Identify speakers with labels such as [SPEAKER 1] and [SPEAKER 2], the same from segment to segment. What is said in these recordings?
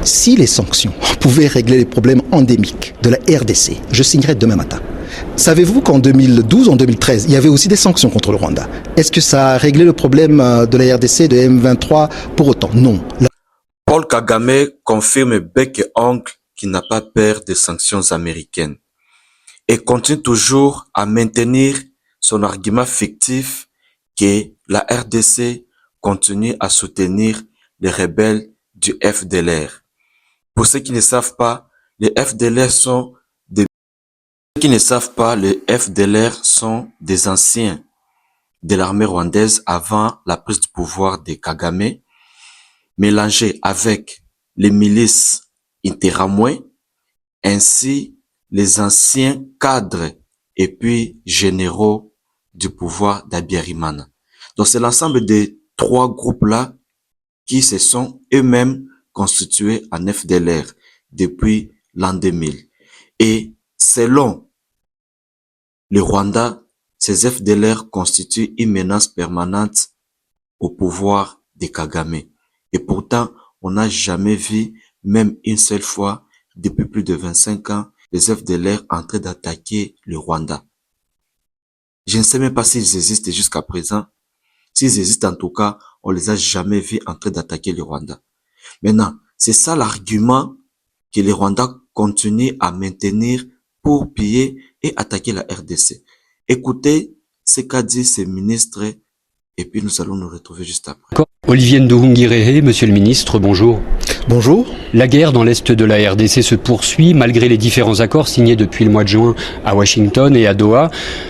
[SPEAKER 1] Si les sanctions pouvaient régler les problèmes endémiques de la RDC, je signerais demain matin. Savez-vous qu'en 2012, en 2013, il y avait aussi des sanctions contre le Rwanda? Est-ce que ça a réglé le problème de la RDC, de M23 pour autant? Non.
[SPEAKER 2] Paul Kagame confirme bec et ongle qu'il n'a pas peur des sanctions américaines et continue toujours à maintenir son argument fictif que la RDC continue à soutenir les rebelles du FDLR. Pour ceux qui ne savent pas, les FDLR sont des anciens de l'armée rwandaise avant la prise du pouvoir de Kagame, mélangés avec les milices interamouais, ainsi les anciens cadres et puis généraux du pouvoir d'Abiyarimana. Donc c'est l'ensemble des trois groupes-là qui se sont eux-mêmes constitués en FDLR depuis l'an 2000. Et selon le Rwanda, ces FDLR constituent une menace permanente au pouvoir de Kagame. Et pourtant, on n'a jamais vu, même une seule fois, depuis plus de 25 ans, les FDLR en train d'attaquer le Rwanda. Je ne sais même pas s'ils existent jusqu'à présent. S'ils existent en tout cas, on les a jamais vus en train d'attaquer le Rwanda. Maintenant, c'est ça l'argument que le Rwanda continue à maintenir pour piller et attaquer la RDC. Écoutez ce qu'a dit ces ministres et puis nous allons nous retrouver juste après.
[SPEAKER 3] Olivier Nduhungirehe, monsieur le ministre, bonjour.
[SPEAKER 1] Bonjour.
[SPEAKER 3] La guerre dans l'est de la RDC se poursuit malgré les différents accords signés depuis le mois de juin à Washington et à Doha.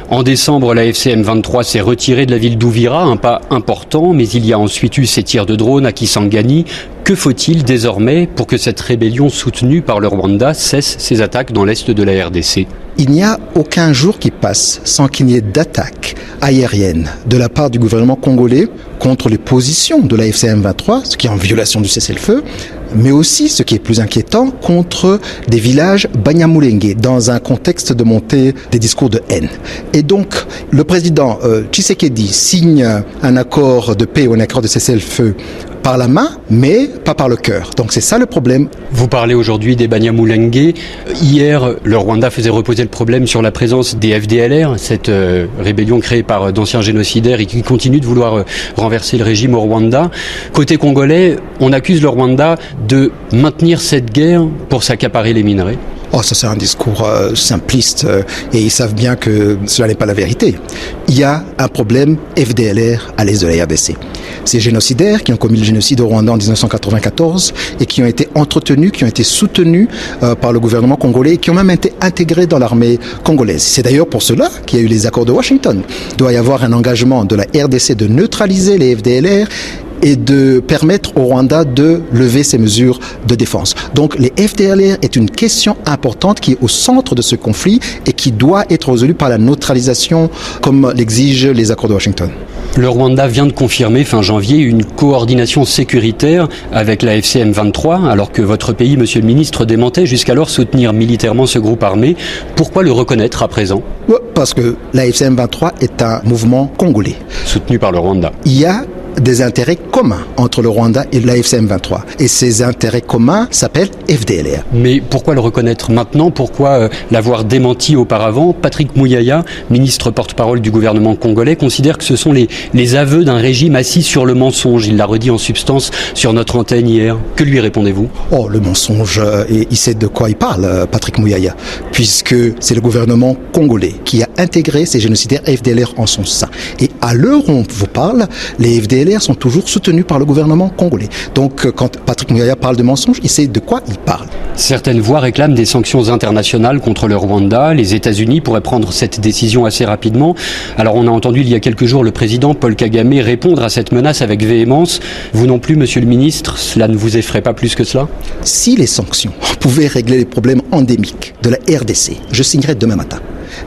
[SPEAKER 3] En décembre, la FCM 23 s'est retirée de la ville d'Ouvira, un pas important, mais il y a ensuite eu ces tirs de drone à Kisangani. Que faut-il désormais pour que cette rébellion soutenue par le Rwanda cesse ses attaques dans l'est de la RDC?
[SPEAKER 1] Il n'y a aucun jour qui passe sans qu'il n'y ait d'attaques aériennes de la part du gouvernement congolais contre les positions de la FCM 23, ce qui est en violation du cessez-le-feu, mais aussi, ce qui est plus inquiétant, contre des villages Banyamulenge, dans un contexte de montée des discours de haine. Et donc, le président Tshisekedi signe un accord de paix ou un accord de cessez-le-feu par la main, mais pas par le cœur. Donc c'est ça le problème.
[SPEAKER 3] Vous parlez aujourd'hui des Banyamulenge. Hier, le Rwanda faisait reposer le problème sur la présence des FDLR, cette rébellion créée par d'anciens génocidaires et qui continue de vouloir renverser le régime au Rwanda. Côté congolais, on accuse le Rwanda de maintenir cette guerre pour s'accaparer les minerais.
[SPEAKER 1] Oh, ça c'est un discours simpliste et ils savent bien que cela n'est pas la vérité. Il y a un problème FDLR à l'est de la RDC. Ces génocidaires qui ont commis le génocide au Rwanda en 1994 et qui ont été entretenus, qui ont été soutenus par le gouvernement congolais et qui ont même été intégrés dans l'armée congolaise. C'est d'ailleurs pour cela qu'il y a eu les accords de Washington. Il doit y avoir un engagement de la RDC de neutraliser les FDLR et de permettre au Rwanda de lever ses mesures de défense. Donc les FDLR est une question importante qui est au centre de ce conflit et qui doit être résolue par la neutralisation comme l'exigent les accords de Washington.
[SPEAKER 3] Le Rwanda vient de confirmer fin janvier une coordination sécuritaire avec la FCM 23, alors que votre pays, monsieur le ministre, démentait jusqu'alors soutenir militairement ce groupe armé. Pourquoi le reconnaître à présent?
[SPEAKER 1] Parce que la FCM 23 est un mouvement congolais.
[SPEAKER 3] Soutenu par le Rwanda.
[SPEAKER 1] Il y a des intérêts communs entre le Rwanda et la FCM 23. Et ces intérêts communs s'appellent FDLR.
[SPEAKER 3] Mais pourquoi le reconnaître maintenant? Pourquoi l'avoir démenti auparavant? Patrick Muyaya, ministre porte-parole du gouvernement congolais, considère que ce sont les aveux d'un régime assis sur le mensonge. Il l'a redit en substance sur notre antenne hier. Que lui répondez-vous?
[SPEAKER 1] Oh, le mensonge, il sait de quoi il parle, Patrick Muyaya, puisque c'est le gouvernement congolais qui a intégré ces génocidaires FDLR en son sein. Et à l'heure où on vous parle, les FDLR sont toujours soutenus par le gouvernement congolais. Donc quand Patrick Muyaya parle de mensonges, il sait de quoi il parle.
[SPEAKER 3] Certaines voix réclament des sanctions internationales contre le Rwanda. Les États-Unis pourraient prendre cette décision assez rapidement. Alors on a entendu il y a quelques jours le président Paul Kagame répondre à cette menace avec véhémence. Vous non plus, monsieur le ministre, cela ne vous effraie pas plus que cela?
[SPEAKER 1] Si les sanctions pouvaient régler les problèmes endémiques de la RDC, je signerais demain matin.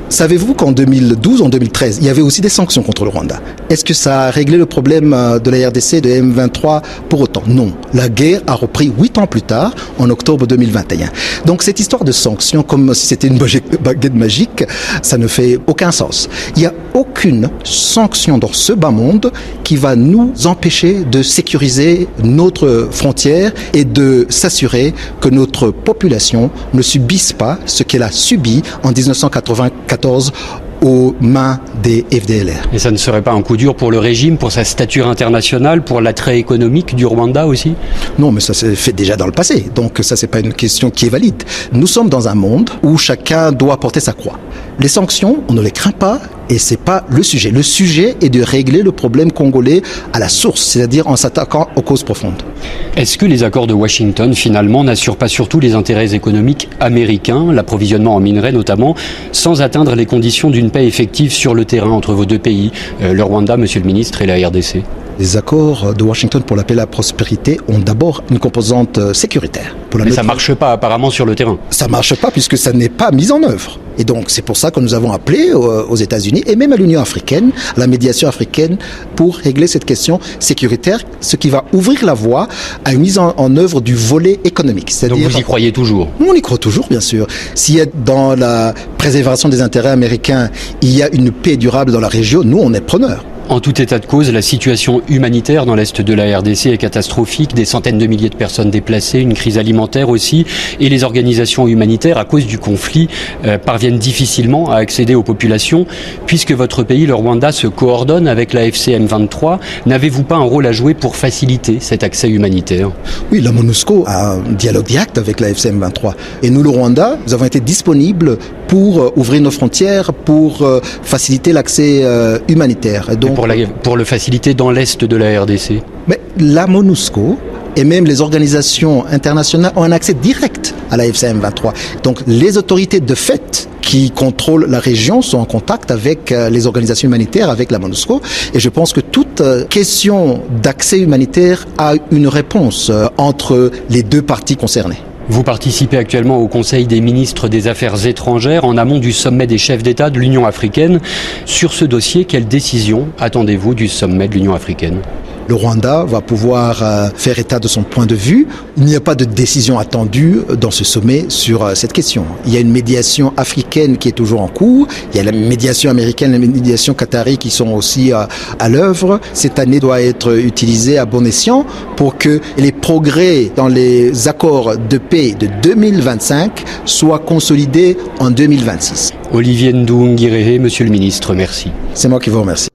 [SPEAKER 1] Savez-vous qu'en 2012, en 2013, il y avait aussi des sanctions contre le Rwanda? Est-ce que ça a réglé le problème de la RDC, de M23 pour autant? Non. La guerre a repris 8 ans plus tard, en octobre 2021. Donc cette histoire de sanctions, comme si c'était une baguette magique, ça ne fait aucun sens. Il n'y a aucune sanction dans ce bas monde qui va nous empêcher de sécuriser notre frontière et de s'assurer que notre population ne subisse pas ce qu'elle a subi en 1994 aux mains des FDLR.
[SPEAKER 3] Et ça ne serait pas un coup dur pour le régime, pour sa stature internationale, pour l'attrait économique du Rwanda aussi?
[SPEAKER 1] Non, mais ça s'est fait déjà dans le passé. Donc ça, c'est pas une question qui est valide. Nous sommes dans un monde où chacun doit porter sa croix. Les sanctions, on ne les craint pas et c'est pas le sujet. Le sujet est de régler le problème congolais à la source, c'est-à-dire en s'attaquant aux causes profondes.
[SPEAKER 3] Est-ce que les accords de Washington, finalement, n'assurent pas surtout les intérêts économiques américains, l'approvisionnement en minerais notamment, sans atteindre les conditions d'une paix effective sur le terrain entre vos deux pays, le Rwanda, monsieur le ministre, et la RDC?
[SPEAKER 1] Les accords de Washington pour la paix et la prospérité ont d'abord une composante sécuritaire.
[SPEAKER 3] Mais ça ne marche pas apparemment sur le terrain.
[SPEAKER 1] Ça ne marche pas puisque ça n'est pas mis en œuvre. Et donc c'est pour ça que nous avons appelé aux États-Unis et même à l'Union africaine, à la médiation africaine, pour régler cette question sécuritaire, ce qui va ouvrir la voie à une mise en œuvre du volet économique.
[SPEAKER 3] Donc vous y croyez toujours?
[SPEAKER 1] On y croit toujours, bien sûr. S'il y a dans la préservation des intérêts américains, il y a une paix durable dans la région, nous on est preneurs.
[SPEAKER 3] En tout état de cause, la situation humanitaire dans l'est de la RDC est catastrophique. Des centaines de milliers de personnes déplacées, une crise alimentaire aussi. Et les organisations humanitaires, à cause du conflit, parviennent difficilement à accéder aux populations. Puisque votre pays, le Rwanda, se coordonne avec la FCM 23, n'avez-vous pas un rôle à jouer pour faciliter cet accès humanitaire?
[SPEAKER 1] Oui, la MONUSCO a un dialogue direct avec la FCM 23. Et nous, le Rwanda, nous avons été disponibles pour ouvrir nos frontières, pour faciliter l'accès humanitaire. Et donc,
[SPEAKER 3] pour le faciliter dans l'est de la RDC.
[SPEAKER 1] Mais la MONUSCO et même les organisations internationales ont un accès direct à la FCM 23. Donc les autorités de fait qui contrôlent la région sont en contact avec les organisations humanitaires, avec la MONUSCO. Et je pense que toute question d'accès humanitaire a une réponse entre les deux parties concernées.
[SPEAKER 3] Vous participez actuellement au Conseil des ministres des Affaires étrangères en amont du sommet des chefs d'État de l'Union africaine. Sur ce dossier, quelle décision attendez-vous du sommet de l'Union africaine?
[SPEAKER 1] Le Rwanda va pouvoir faire état de son point de vue. Il n'y a pas de décision attendue dans ce sommet sur cette question. Il y a une médiation africaine qui est toujours en cours. Il y a la médiation américaine, la médiation qatari qui sont aussi à l'œuvre. Cette année doit être utilisée à bon escient pour que les progrès dans les accords de paix de 2025 soient consolidés en 2026.
[SPEAKER 3] Olivier Ndounguirehe, monsieur le ministre, merci.
[SPEAKER 1] C'est moi qui vous remercie.